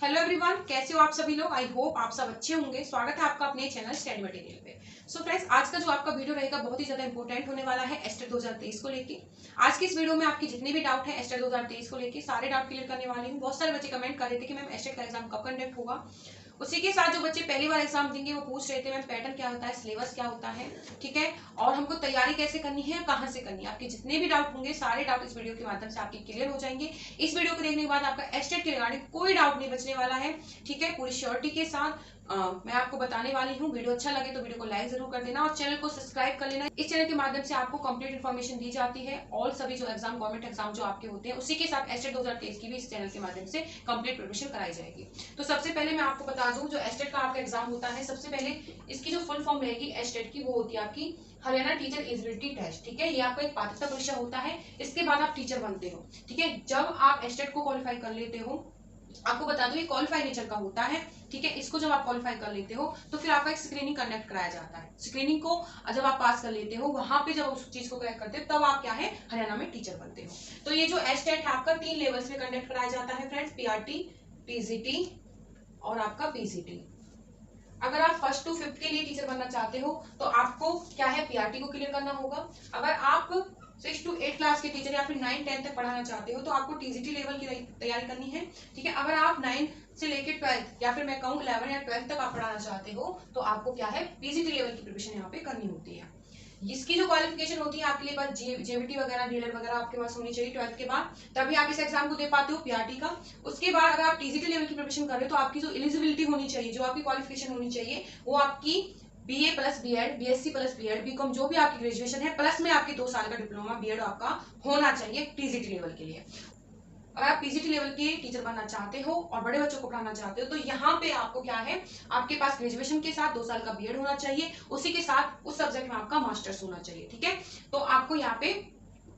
Hello everyone, कैसे हो आप सभी लोग। आई होप आप सब अच्छे होंगे। स्वागत है आपका अपने चैनल स्टडी मटेरियल पे। सो फ्रेंड्स, आज का जो आपका वीडियो रहेगा बहुत ही ज्यादा इंपॉर्टेंट होने वाला है एस्टेट 2023 को लेके। आज की इस वीडियो में आपकी जितने भी डाउट है एस्टेट 2023 को लेके सारे डाउट क्लियर करने वाली हूँ। बहुत सारे बच्चे कमेंट कर रहे थे कि मैम एस्टेट का एग्जाम कब कंडक्ट होगा। उसी के साथ जो बच्चे पहली बार एग्जाम देंगे वो पूछ रहे थे मैम पैटर्न क्या होता है, सिलेबस क्या होता है, ठीक है, और हमको तैयारी कैसे करनी है, कहाँ से करनी है। आपके जितने भी डाउट होंगे सारे डाउट इस वीडियो के माध्यम से आपके क्लियर हो जाएंगे। इस वीडियो को देखने के बाद आपका एस्टेट के रिगार्डिंग कोई डाउट नहीं बचने वाला है, ठीक है, पूरी श्योरिटी के साथ मैं आपको बताने वाली हूँ। वीडियो अच्छा लगे तो वीडियो को लाइक जरूर कर देना और चैनल को सब्सक्राइब कर लेना। इस चैनल के माध्यम से आपको कंप्लीट इन्फॉर्मेशन दी जाती है और सभी जो एग्जाम गवर्नमेंट एग्जाम जो आपके होते हैं उसी के साथ एस्टेट 2023 की भी इस चैनल के माध्यम से कंप्लीट प्रिपरेशन कराई जाएगी। तो सबसे पहले मैं आपको बता दूं, जो एस्टेट का आपका एग्जाम होता है सबसे पहले इसकी जो फुल फॉर्म रहेगी एस्टेट की, वो होती है आपकी हरियाणा टीचर एलिजिबिलिटी टेस्ट, ठीक है। ये आपका एक पात्रता परीक्षा होता है, इसके बाद आप टीचर बनते हो, ठीक है। जब आप एस्टेट को क्वालिफाई कर लेते हो, आपको बता दो ये क्वालिफाई नेचर का होता है, ठीक है। इसको जब आप क्वालिफाई कर लेते हो तो फिर आपका एक स्क्रीनिंग कंडक्ट कराया जाता है। स्क्रीनिंग को जब आप पास कर लेते हो, वहां पे जब उस चीज को क्रैक करते हो तब आप क्या है हरियाणा में टीचर बनते हो। तो ये जो एस्टेट है आपका 3 लेवल्स में कंडक्ट कराया जाता है फ्रेंड्स, पीआरटी, टीजीटी और आपका पीसीटी। अगर आप फर्स्ट टू फिफ्थ के लिए टीचर बनना चाहते हो तो आपको क्या है पीआरटी को क्लियर करना होगा। अगर आप 6 to 8 क्लास के टीचर या फिर 9-10 तक पढ़ाना चाहते हो तो आपको टीजीटी लेवल की तैयारी करनी है, ठीक है। अगर आप 9 से लेके 12 या फिर मैं कहूँ 11 या 12 तक आप पढ़ाना चाहते हो तो आपको क्या है पीजीटी लेवल की प्रिपरेशन यहाँ पे करनी होती है। इसकी जो क्वालिफिकेशन होती है आपके लिए बस जेबीटी वगैरह डीएलएड वगैरह आपके पास होनी चाहिए 12th के बाद, तभी आप इस एग्जाम को दे पाते हो पीआरटी का। उसके बाद अगर आप टीजीटी लेवल की प्रिपरेशन कर रहे हो तो आपकी जो एलिजिबिलिटी होनी चाहिए, जो आपकी क्वालिफिकेशन होनी चाहिए, वो आपकी BA plus BEd, BSc plus BEd, BCom जो भी आपकी ग्रेजुएशन है प्लस में आपकी 2 साल का डिप्लोमा बीएड आपका होना चाहिए टीजीटी लेवल के लिए। अगर आप पीजीटी लेवल के टीचर बनना चाहते हो और बड़े बच्चों को पढ़ाना चाहते हो तो यहाँ पे आपको क्या है, आपके पास ग्रेजुएशन के साथ 2 साल का बीएड होना चाहिए, उसी के साथ उस सब्जेक्ट में आपका मास्टर्स होना चाहिए, ठीक है। तो आपको यहाँ पे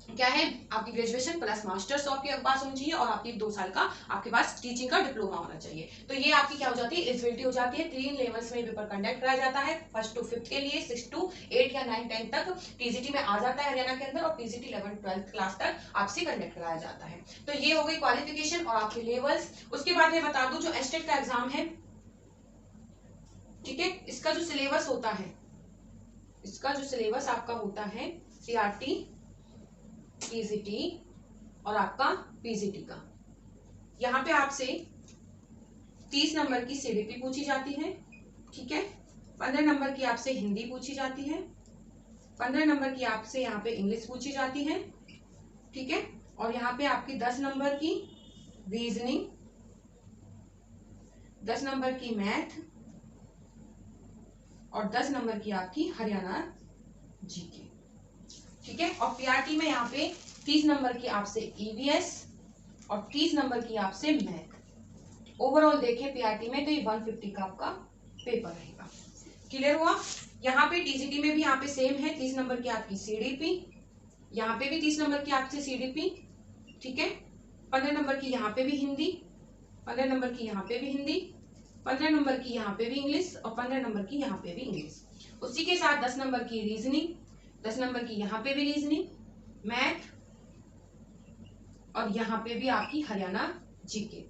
क्या है आपकी ग्रेजुएशन प्लस मास्टर्स तो आपके पास होनी चाहिए और आपकी 2 साल का आपके पास टीचिंग का डिप्लोमा होना चाहिए। तो ये आपकी क्या हो जाती है एलिजिबिलिटी हो जाती है। 3 लेवल्स में पेपर कंडक्ट कराया जाता है। फर्स्ट टू फिफ्थ के लिए 6 to 8 या 9-10 तक टीजीटी में आ जाता है हरियाणा के अंदर, और पीजीटी 11th-12th क्लास तक आपसे कंडक्ट कराया जाता है। तो ये हो गई क्वालिफिकेशन और आपके लेवल्स। उसके बाद मैं बता दूं जो एस्टेट का एग्जाम है, ठीक है, इसका जो सिलेबस होता है, इसका जो सिलेबस आपका होता है सीआरटी, पीजीटी और आपका पीजीटी का, यहाँ पे आपसे 30 नंबर की सीडीपी पूछी जाती है, ठीक है। 15 नंबर की आपसे हिंदी पूछी जाती है, 15 नंबर की आपसे यहाँ पे इंग्लिश पूछी जाती है, ठीक है। और यहाँ पे आपकी 10 नंबर की रीजनिंग, 10 नंबर की मैथ और 10 नंबर की आपकी हरियाणा जीके, ठीक है। और पीआरटी में यहाँ पे 30 नंबर की आपसे ईवीएस और 30 नंबर की आपसे मैथ। ओवरऑल देखें पीआरटी में तो ये 150 का आपका पेपर रहेगा। क्लियर हुआ। यहाँ पे टीजीटी में भी यहाँ पे सेम है, 30 नंबर की आपकी सीडीपी, यहाँ पे भी 30 नंबर की आपसे सीडीपी, ठीक है। 15 नंबर की यहाँ पे भी हिंदी, 15 नंबर की यहाँ पे भी हिंदी, 15 नंबर की यहाँ पे भी इंग्लिश और 15 नंबर की यहाँ पे भी इंग्लिश। उसी के साथ 10 नंबर की रीजनिंग, 10 नंबर की यहाँ पे भी रीजनिंग, मैथ और यहाँ पे भी आपकी हरियाणा जीके,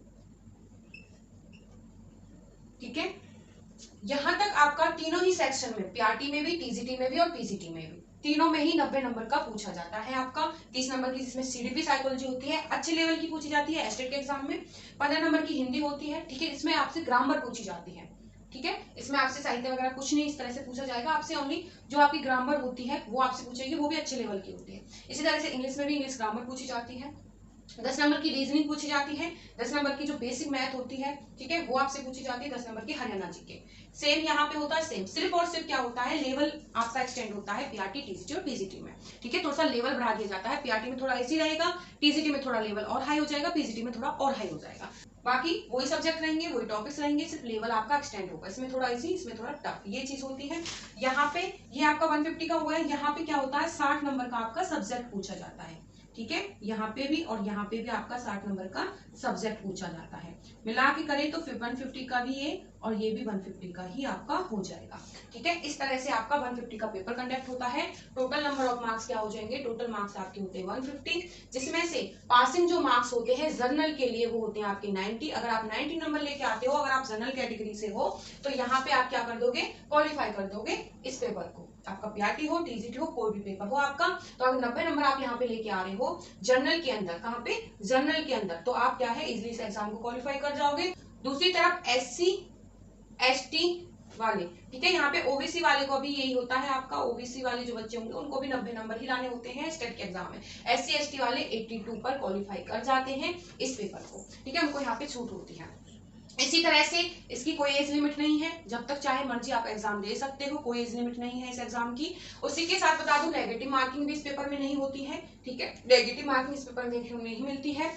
ठीक है। यहां तक आपका तीनों ही सेक्शन में, पीआरटी में भी, टीजीटी में भी और पीसीटी में भी, तीनों में ही 90 नंबर का पूछा जाता है आपका। 30 नंबर की जिसमें सीडीपी साइकोलॉजी होती है अच्छे लेवल की पूछी जाती है एस्टेट के एग्जाम में। 15 नंबर की हिंदी होती है, ठीक है, इसमें आपसे ग्रामर पूछी जाती है, ठीक है। इसमें आपसे साहित्य वगैरह कुछ नहीं इस तरह से पूछा जाएगा आपसे, ओनली जो आपकी ग्रामर होती है वो आपसे पूछेगी, वो भी अच्छे लेवल की होती है। इसी तरह से इंग्लिश में भी इंग्लिश ग्रामर पूछी जाती है। 10 नंबर की रीजनिंग पूछी जाती है, 10 नंबर की जो बेसिक मैथ होती है, ठीक है, वो आपसे पूछी जाती है। 10 नंबर की हरियाणा जीके सेम यहाँ पे होता है, सेम सिर्फ और सिर्फ क्या होता है लेवल आपका एक्सटेंड होता है पीआरटी, टीजीटी और पीजीटी में, ठीक है। थोड़ा सा लेवल बढ़ा दिया जाता है, पीआरटी में थोड़ा इजी रहेगा, टीजीटी में थोड़ा लेवल और हाई हो जाएगा, पीजीटी में थोड़ा और हाई हो जाएगा। बाकी वही सब्जेक्ट रहेंगे, वही टॉपिक्स रहेंगे, सिर्फ लेवल आपका एक्सटेंड होगा, इसमें थोड़ा इजी, इसमें थोड़ा टफ, ये चीज होती है। यहाँ पे ये आपका 150 का हुआ है, यहाँ पे क्या होता है 60 नंबर का आपका सब्जेक्ट पूछा जाता है, ठीक है, यहाँ पे भी और यहाँ पे भी आपका 60 नंबर का सब्जेक्ट पूछा जाता है। मिला के करें तो 150 का भी ये और ये भी 150 का ही आपका हो जाएगा। ठीक है, इस तरह से आपका 150 का पेपर कंडक्ट होता है। टोटल नंबर ऑफ मार्क्स क्या हो जाएंगे, टोटल मार्क्स आपके होते हैं 150, जिसमें से पासिंग जो मार्क्स होते हैं जनरल के लिए वो होते हैं आपके 90। अगर आप 90 नंबर लेके आते हो, अगर आप जनरल कैटेगरी से हो, तो यहाँ पे आप क्या कर दोगे, क्वालिफाई कर दोगे इस पेपर को। आपका पीआरटी हो, टीजीटी हो, कोई भी पेपर हो आपका, तो अगर 90 नंबर आप यहाँ पे लेके आ रहे हो जनरल के अंदर, कहाँ पे, जनरल के अंदर, तो आप क्या है इजिली इस एग्जाम को क्वालिफाई कर जाओगे। दूसरी तरफ एससी एसटी वाले, ठीक है, यहाँ पे ओबीसी वाले को भी यही होता है आपका, ओबीसी वाले जो बच्चे होंगे उनको भी 90 नंबर ही लाने होते हैं स्टेट के एग्जाम में। एससी एसटी वाले 82 पर क्वालिफाई कर जाते हैं इस पेपर को, ठीक है, उनको यहाँ पे छूट होती है। इसी तरह से इसकी कोई एज लिमिट नहीं है, जब तक चाहे मर्जी आप एग्जाम दे सकते हो, कोई एज लिमिट नहीं है इस एग्जाम की। उसी के साथ बता दूं नेगेटिव मार्किंग भी इस पेपर में नहीं होती है, ठीक है, नेगेटिव मार्किंग इस पेपर में नहीं मिलती है।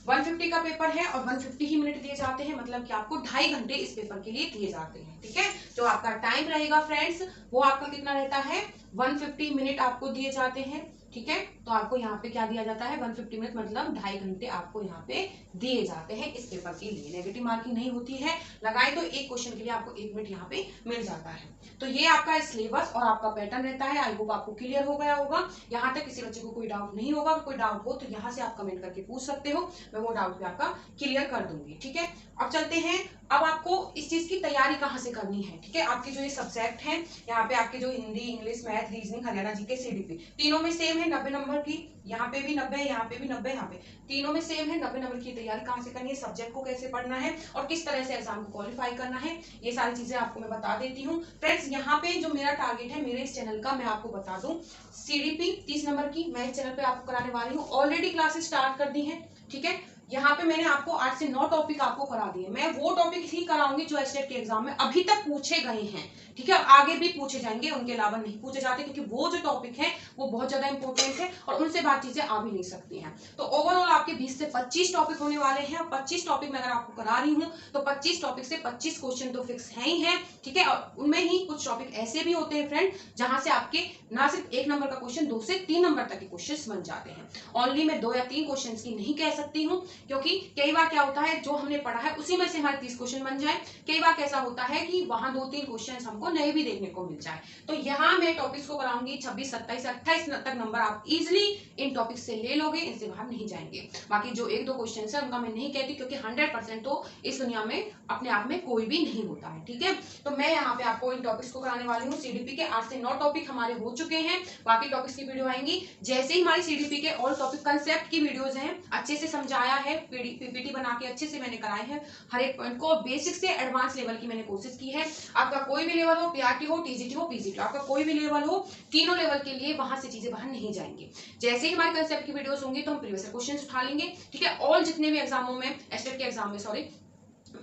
150 का पेपर है और 150 ही मिनट दिए जाते हैं, मतलब कि आपको 2.5 घंटे इस पेपर के लिए दिए जाते हैं। ठीक है, जो आपका टाइम रहेगा फ्रेंड्स वो आपका कितना रहता है, 150 मिनट आपको दिए जाते हैं। ठीक है, तो आपको यहाँ पे क्या दिया जाता है, 150 मिनट मतलब 2.5 घंटे आपको यहाँ पे दिए जाते हैं इस पेपर के लिए। नेगेटिव मार्किंग नहीं होती है, लगाए तो एक क्वेश्चन के लिए आपको 1 मिनट यहाँ पे मिल जाता है। तो ये आपका सिलेबस और आपका पैटर्न रहता है। आई होप आपको क्लियर हो गया होगा, यहाँ तक किसी बच्चे को कोई डाउट नहीं होगा। कोई डाउट हो तो यहाँ से आप कमेंट करके पूछ सकते हो, मैं वो डाउट भी आपका क्लियर कर दूंगी। ठीक है, अब चलते हैं, अब आपको इस चीज की तैयारी कहाँ से करनी है। ठीक है, आपके जो ये सब्जेक्ट हैं यहाँ पे आपके जो Hindi, English, math, reasoning, Haryana GK, CDP तीनों में सेम है 90 नंबर की, यहाँ पे भी 90 है, यहाँ पे भी 90, यहाँ पे तीनों में सेम है। 90 नंबर की तैयारी कहाँ से करनी है, सब्जेक्ट को कैसे पढ़ना है और किस तरह से एग्जाम को क्वालिफाई करना है, ये सारी चीजें आपको मैं बता देती हूँ। फ्रेंड्स, यहाँ पे जो मेरा टारगेट है मेरे इस चैनल का, मैं आपको बता दूं, सीडीपी 30 नंबर की मैं इस चैनल पे आपको कराने वाली हूँ। ऑलरेडी क्लासेस स्टार्ट कर दी है। ठीक है, यहाँ पे मैंने आपको 8 से 9 टॉपिक आपको करा दिए। मैं वो टॉपिक ही कराऊंगी जो एसटेट के एग्जाम में अभी तक पूछे गए हैं। ठीक है, आगे भी पूछे जाएंगे, उनके अलावा नहीं पूछे जाते, क्योंकि वो जो टॉपिक है वो बहुत ज्यादा इंपॉर्टेंट है और उनसे बात चीजें आ भी नहीं सकती हैं। तो ओवरऑल आपके 20 से 25 टॉपिक होने वाले हैं। 25 टॉपिक में अगर आपको करा रही हूँ तो 25 टॉपिक से 25 क्वेश्चन तो फिक्स है ही है। ठीक है, और उनमें ही कुछ टॉपिक ऐसे भी होते हैं फ्रेंड जहां से आपके ना सिर्फ 1 नंबर का क्वेश्चन 2 से 3 नंबर तक के क्वेश्चन बन जाते हैं। ओनली मैं 2 या 3 क्वेश्चन की नहीं कह सकती हूँ, क्योंकि कई बार क्या होता है जो हमने पढ़ा है उसी में से हमारे 30 क्वेश्चन बन जाए। कई बार कैसा होता है कि वहां 2-3 क्वेश्चन हमको नए भी देखने को मिल जाए। तो यहाँ मैं टॉपिक्स को कराऊंगी 26, 27, 28 तक नंबर आप इजिली इन टॉपिक से ले लोगे, इनसे बाहर नहीं जाएंगे। बाकी जो 1-2 क्वेश्चन है उनका मैं नहीं कहती, क्योंकि 100% तो इस दुनिया में अपने आप में कोई भी नहीं होता है। ठीक है, तो मैं यहाँ पे आपको इन टॉपिक्स को कराने वाली हूँ। सीडीपी के 8 से 9 टॉपिक हमारे हो चुके हैं, बाकी टॉपिक्स की वीडियो आएंगी। जैसे ही हमारी सीडीपी के ऑल टॉपिक कंसेप्ट की वीडियोज हैं, अच्छे से समझाया है, पीपीटी बना के अच्छे से मैंने कराए हैं, हर एक पॉइंट को बेसिक से एडवांस लेवल की मैंने कोशिश की है। आपका कोई भी लेवल हो, पीआरटी हो, टीजीटी हो, पीजीटी, आपका कोई भी लेवल हो, तीनों लेवल के लिए वहां से चीजें बाहर नहीं जाएंगी। जैसे ही हमारे कंसेप्ट की वीडियोस होंगी तो हम प्रीवियस क्वेश्चन उठा लेंगे। ठीक है, ऑल जितने भी एग्जामों में, एसटेट के एग्जाम में सॉरी,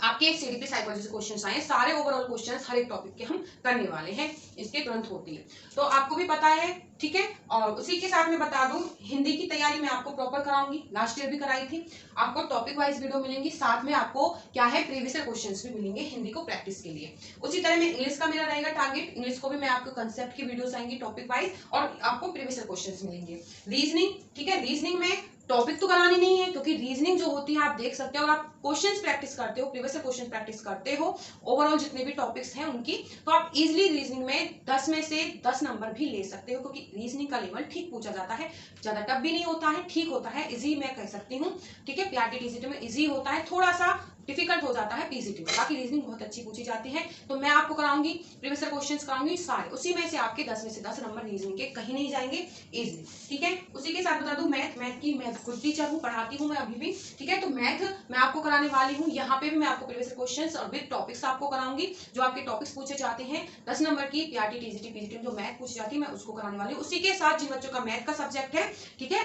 आपके सीडीपी साइकोलॉजी से क्वेश्चंस आए, सारे ओवरऑल क्वेश्चंस हर एक टॉपिक के हम करने वाले हैं, इसके तुरंत होती है, तो आपको भी पता है। ठीक है, और उसी के साथ मैं बता दूं, हिंदी की तैयारी मैं आपको प्रॉपर कराऊंगी, लास्ट ईयर भी कराई थी। आपको टॉपिक वाइज वीडियो मिलेंगी, साथ में आपको क्या है प्रीवियस क्वेश्चंस भी मिलेंगे हिंदी को प्रैक्टिस के लिए। उसी तरह में इंग्लिश का मेरा रहेगा टारगेट, इंग्लिश को भी मैं आपको कंसेप्ट की वीडियोस आएंगी टॉपिक वाइज और आपको प्रीवियस क्वेश्चंस मिलेंगे। रीजनिंग, ठीक है, रीजनिंग में टॉपिक तो करानी नहीं है, क्योंकि रीजनिंग जो होती है आप देख सकते हो, और आप क्वेश्चंस प्रैक्टिस करते हो, प्रीवियस क्वेश्चन प्रैक्टिस करते हो, ओवरऑल जितने भी टॉपिक्स हैं उनकी, तो आप इजीली रीजनिंग में 10 में से 10 नंबर भी ले सकते हो, क्योंकि रीजनिंग का लेवल ठीक पूछा जाता है, ज्यादा टफ भी नहीं होता है, ठीक होता है, इजी मैं कह सकती हूँ। ठीक है, पीआरटी टीजीटी में इजी होता है, थोड़ा सा डिफिकल्ट हो जाता है पीजीटी में, बाकी रीजनिंग बहुत अच्छी पूछी जाती है। तो मैं आपको कराऊंगी प्रीवियस क्वेश्चंस कराऊंगी सारे, उसी में से आपके 10 में से 10 नंबर रीजनिंग के कहीं नहीं जाएंगे इजीली। ठीक है, उसी के साथ बता दूं, मैथ की मैं खुद टीचर हूँ, पढ़ाती हूँ मैं अभी भी। ठीक है, तो मैथ मैं आपको कराने वाली हूँ, यहाँ पे भी मैं आपको प्रीवियस क्वेश्चंस और विद टॉपिक्स आपको कराऊंगी, जो आपके टॉपिक्स पूछे जाते हैं 10 नंबर की पीआरटी टीजीटी पीजीटी में जो मैथ पूछी जाती है मैं उसको कराने वाली हूँ। उसी के साथ जिन बच्चों का मैथ का सब्जेक्ट है, ठीक है,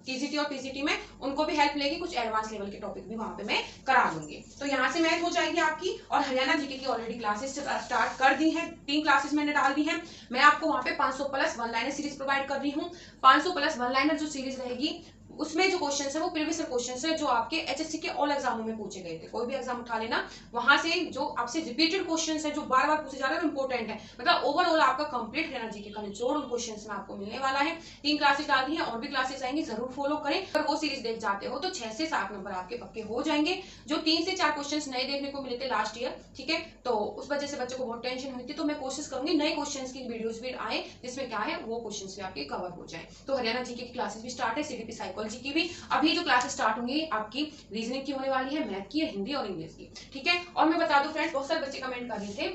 टीजीटी और पीजीटी में, उनको भी हेल्प लेगी, कुछ एडवांस लेवल के टॉपिक भी वहां पे मैं करा दूंगी। तो यहाँ से मैथ हो जाएगी आपकी, और हरियाणा जीके की ऑलरेडी क्लासेस स्टार्ट कर दी हैं, 3 क्लासेस मैंने डाल दी हैं। मैं आपको वहां पे 500 प्लस 1 लाइनर सीरीज प्रोवाइड कर रही हूँ। 500 प्लस 1 लाइनर जो सीरीज रहेगी उसमें जो क्वेश्चन है वो प्रीवियस क्वेश्चन है जो आपके एचएससी के ऑल एग्जामों में पूछे गए थे। कोई भी एग्जाम उठा लेना, वहां से जो आपसे रिपीटेड क्वेश्चन है जो बार बार पूछे जा रहे हैं इंपॉर्टेंट है, मतलब ओवरऑल आपका कंप्लीट रहना जीके का निचोड़ उन क्वेश्चन में आपको मिलने वाला है। 3 क्लासेस डाल दी है, और भी क्लासेस आएंगी, जरूर फॉलो करें। अगर वो सीरीज देख जाते हो तो 6 से 7 नंबर आपके पक्के हो जाएंगे। जो 3 से 4 क्वेश्चन नए देखने को मिले थे लास्ट ईयर, ठीक है, तो उस वजह से बच्चों को बहुत टेंशन हुई थी, तो मैं कोशिश करूंगी नए क्वेश्चंस की वीडियोस भी आए जिसमें क्या है वो क्वेश्चंस भी आपके कवर हो जाए। तो हरियाणा जीके की क्लासेस भी स्टार्ट है, सीडीपी साइकोलॉजी की भी अभी जो क्लासेस स्टार्ट होंगी आपकी रीजनिंग की होने वाली है, मैथ की, हिंदी और इंग्लिश की, ठीक है। और मैं बता दूं फ्रेंड्स, बहुत सारे बच्चे कमेंट कर रहे थे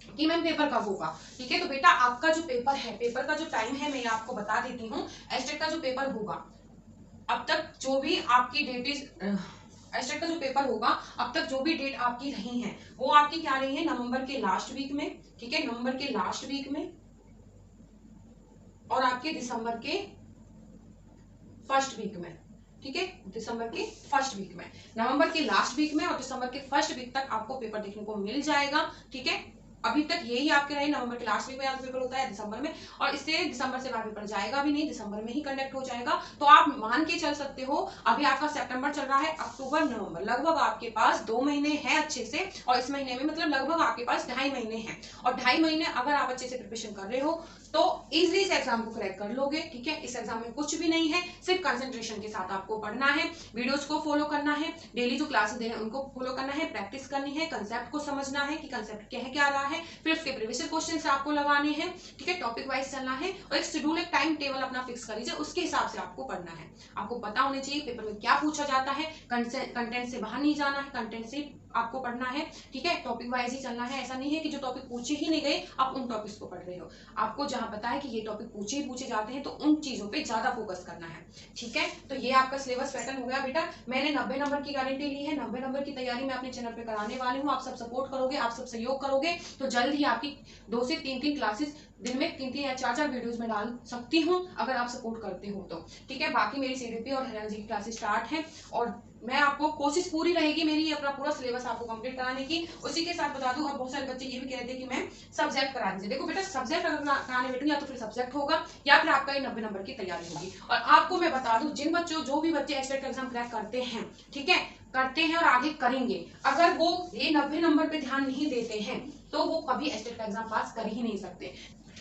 कि मैम पेपर कब होगा, ठीक है। तो बेटा आपका जो पेपर है, पेपर का जो टाइम है मैं आपको बता देती हूँ। एस्टेट का जो पेपर होगा, अब तक जो भी आपकी डेट इज एस्टेट का जो पेपर होगा, अब तक जो भी डेट आपकी रही है वो आपकी क्या रही है, नवंबर के लास्ट वीक में, ठीक है, नवंबर के लास्ट वीक में, और आपके दिसंबर के फर्स्ट वीक में, ठीक है, दिसंबर के फर्स्ट वीक में, नवंबर के लास्ट वीक में और दिसंबर के फर्स्ट वीक तक आपको पेपर देखने को मिल जाएगा, ठीक है। अभी तक यही आपके रहे, नवंबर के लास्ट वीक में आपका पेपर होता है, दिसंबर में, और इससे दिसंबर से बाद पेपर जाएगा भी नहीं, दिसंबर में ही कंडक्ट हो जाएगा। तो आप मान के चल सकते हो अभी आपका सितंबर चल रहा है, अक्टूबर नवंबर लगभग आपके पास 2 महीने हैं अच्छे से, और इस महीने में मतलब लगभग आपके पास 2.5 महीने हैं, और 2.5 महीने अगर आप अच्छे से प्रिपरेशन कर रहे हो तो इजीली इस एग्जाम को क्रैक कर लोगे, ठीक है। इस एग्जाम में कुछ भी नहीं है, सिर्फ कंसंट्रेशन के साथ आपको पढ़ना है, वीडियोस को फॉलो करना है, डेली जो क्लासेस दे रहे हैं उनको फॉलो करना है, प्रैक्टिस करनी है, कंसेप्ट को समझना है कि कंसेप्ट क्या रहा है, फिर उसके प्रीवियस क्वेश्चंस आपको लगाने हैं, ठीक है, टॉपिक वाइज चलना है, और एक शेड्यूल, एक टाइम टेबल अपना फिक्स कर लीजिए, उसके हिसाब से आपको पढ़ना है। आपको पता होना चाहिए पेपर में क्या पूछा जाता है, कंटेंट से बाहर नहीं जाना है, कंटेंट से आपको पढ़ना है, ठीक है, टॉपिक वाइज ही चलना है। ऐसा नहीं है कि जो टॉपिक पूछे ही नहीं गए आप उन टॉपिक्स को पढ़ रहे हो, आपको जहां पता है कि ये टॉपिक पूछे जाते हैं तो उन चीजों पे ज्यादा फोकस करना है, ठीक है। तो ये आपका सिलेबस पैटर्न हो गया बेटा। मैंने 90 नंबर की गारंटी ली है, 90 नंबर की तैयारी मैं अपने चैनल पे कराने वाली हूँ। आप सब सपोर्ट करोगे, आप सब सहयोग करोगे तो जल्द ही आपकी 2 से 3 क्लासेस दिन में 3 या 4 वीडियोस में डाल सकती हूँ अगर आप सपोर्ट करते हो तो, ठीक है। बाकी मेरी सीडीपी और हरियाणा जी की क्लासेस स्टार्ट है, और मैं आपको कोशिश पूरी रहेगी मेरी अपना पूरा सिलेबस आपको कंप्लीट कराने की। उसी के साथ बता दूं, अब बहुत सारे बच्चे ये भी कह रहे थे कि मैं सब्जेक्ट करा दीजिए। देखो बेटा, सब्जेक्ट अगर कराने बैठूं या तो फिर सब्जेक्ट होगा या फिर आपका ये 90 नंबर की तैयारी होगी। और आपको मैं बता दूं, जिन बच्चों जो भी बच्चे एस्टेट का एग्जाम क्रैक करते हैं, ठीक है, करते हैं और आगे करेंगे, अगर वो ये 90 नंबर पे ध्यान नहीं देते हैं तो वो कभी एस्टेट का एग्जाम पास कर ही नहीं सकते।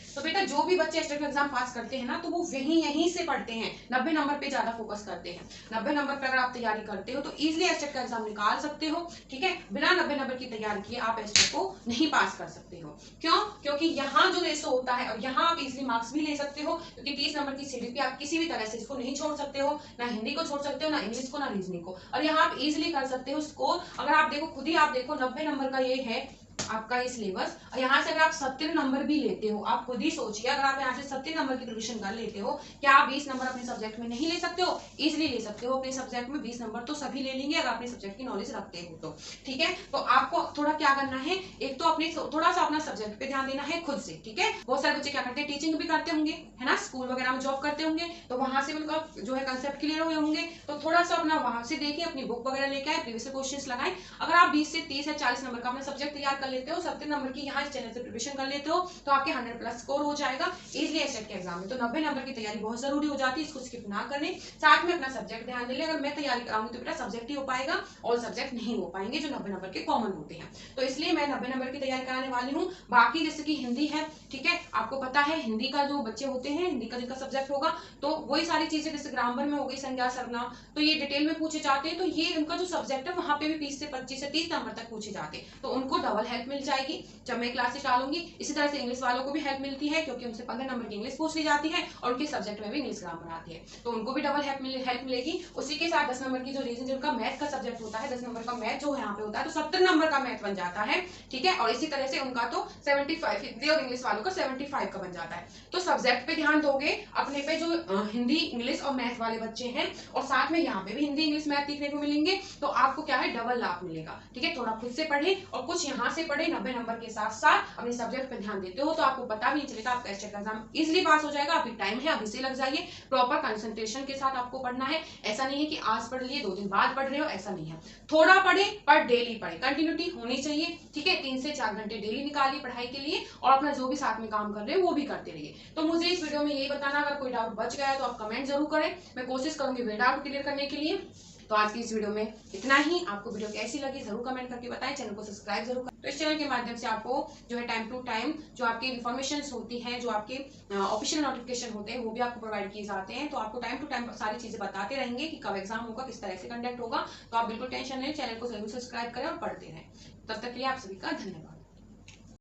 तो बेटा जो भी बच्चे एस्टेट का एग्जाम पास करते हैं ना, तो वो यहीं से पढ़ते हैं, 90 नंबर पे ज्यादा फोकस करते हैं। 90 नंबर पे अगर आप तैयारी करते हो तो इजीली एस्टेट का एग्जाम निकाल सकते हो, ठीक है। बिना 90 नंबर की तैयारी किए आप एस्टेट को नहीं पास कर सकते हो। क्यों? क्योंकि यहाँ जो रेशो होता है और यहाँ आप इजिली मार्क्स भी ले सकते हो, क्योंकि 30 नंबर की सीडीपी आप किसी भी तरह से इसको नहीं छोड़ सकते हो, ना हिंदी को छोड़ सकते हो, ना इंग्लिश को, ना रीजनिंग को, और यहाँ आप इजिली कर सकते हो स्कोर। अगर आप देखो, खुद ही आप देखो, 90 नंबर का ये है आपका ये सिलेबस, और यहाँ से अगर आप 70 नंबर भी लेते हो, आप खुद ही सोचिए, अगर आप यहाँ से 70 नंबर की प्रिपरेशन कर लेते हो, क्या आप 20 नंबर अपने सब्जेक्ट में नहीं ले सकते हो? इजीली ले सकते हो। अपने सब्जेक्ट में 20 नंबर तो सभी ले लेंगे अगर अपने सब्जेक्ट की नॉलेज रखते हो तो, ठीक है। तो आपको थोड़ा क्या करना है, एक तो अपने थोड़ा सा अपना सब्जेक्ट पे ध्यान देना है खुद से, ठीक है। बहुत सारे बच्चे क्या करते हैं, टीचिंग भी करते होंगे, है ना, स्कूल वगैरह में जॉब करते होंगे, तो वहां से उनका जो है कंसेप्ट क्लियर हुए होंगे, तो थोड़ा सा अपना वहां से देखिए, अपनी बुक वगैरह लेके आए, प्रीवियस क्वेश्चंस लगाएं। अगर आप 20 से 30 या 40 नंबर का अपना सब्जेक्ट तैयार कर लेते हो, 70 नंबर की यहाँ इस चैनल से प्रिपरेशन कर लेते हो, तो आपके 100+ स्कोर हो जाएगा इजीली एस्टेट के एग्जाम में। तो 90 नंबर की तैयारी बहुत जरूरी हो जाती है, इसको स्किप ना करने, साथ में अपना सब्जेक्ट ध्यान दे ले। अगर मैं तैयारी कराऊंगी तो बेटा सब्जेक्ट ही हो पाएगा, और सब्जेक्ट नहीं हो पाएंगे जो 90 नंबर के कॉमन होते हैं। तो इसलिए मैं 90 नंबर की तैयारी कराने वाली हूँ। बाकी जैसे कि हिंदी है, ठीक है, आपको पता है हिंदी का जो बच्चे होते हैं, हिंदी का जिनका सब्जेक्ट होगा, तो वही सारी चीजें जैसे ग्रामर में हो गई, संज्ञा सर्वनाम, तो ये डिटेल में पूछे जाते हैं। तो ये उनका जो सब्जेक्ट है वहां पे भी 20 से 25 से 30 नंबर तक पूछे जाते हैं, तो उनको डबल हेल्प मिल जाएगी जब मैं क्लासेस डालूंगी। इसी तरह से इंग्लिश वालों को भी हेल्प मिलती है, क्योंकि उनसे 15 नंबर की इंग्लिश पूछ ली जाती है और उनके सब्जेक्ट में भी इंग्लिश ग्रामर आती है, तो उनको भी डबल हेल्प मिलेगी। उसी के साथ 10 नंबर की जो रीजन जिनका मैथ का सब्जेक्ट होता है, 10 नंबर का मैथ जो यहाँ पे होता है, तो 70 नंबर का मैथ बन जाता है, ठीक है। और इसी तरह से उनका तो 75, हिंदी और इंग्लिश वालों का 75 का बन जाता है। तो सब्जेक्ट पे ध्यान दोगे अपने पे, जो हिंदी इंग्लिश और मैथ वाले बच्चे हैं, और साथ में यहाँ पे भी हिंदी इंग्लिश मैथ सीखने को मिलेंगे, तो आपको क्या है, डबल लाभ मिलेगा, ठीक है। थोड़ा खुद से पढ़े और कुछ यहाँ से पढ़े, पढ़े, 90 नंबर के साथ साथ अपने सब्जेक्ट पे ध्यान देते हो तो आपको पता भी नहीं चलेगा, आपका एस्टेट का एग्जाम इजिली पास हो जाएगा। अभी टाइम है, अभी से लग जाइए, प्रॉपर कंसंट्रेशन के साथ आपको पढ़ना है। ऐसा नहीं है कि आज पढ़ लिए 2 दिन बाद पढ़ रहे हो, ऐसा नहीं है। थोड़ा पढ़े पर डेली पढ़े, कंटिन्यूटी होनी चाहिए, ठीक है। 3 से 4 घंटे डेली निकालिए पढ़ाई के लिए और अपना जो भी साथ में काम कर रहे हो वो भी करते रहिए। तो मुझे इस वीडियो में यही बताना, अगर कोई डाउट बच गया है तो आप कमेंट जरूर करें, मैं कोशिश करूंगी वे डाउट क्लियर करने के लिए। तो आज की इस वीडियो में इतना ही। आपको वीडियो कैसी लगी जरूर कमेंट करके बताएं, चैनल को सब्सक्राइब जरूर करें। तो इस चैनल के माध्यम से आपको जो है टाइम टू टाइम जो आपकी इन्फॉर्मेशन होती हैं, जो आपके ऑफिशियल नोटिफिकेशन होते हैं वो भी आपको प्रोवाइड किए जाते हैं। तो आपको टाइम टू टाइम सारी चीजें बताते रहेंगे कि कब एग्जाम होगा, किस तरह से कंडक्ट होगा। तो आप बिल्कुल टेंशन नहीं, चैनल को जरूर सब्सक्राइब करें और पढ़ते रहें। तब तक के लिए आप सभी का धन्यवाद।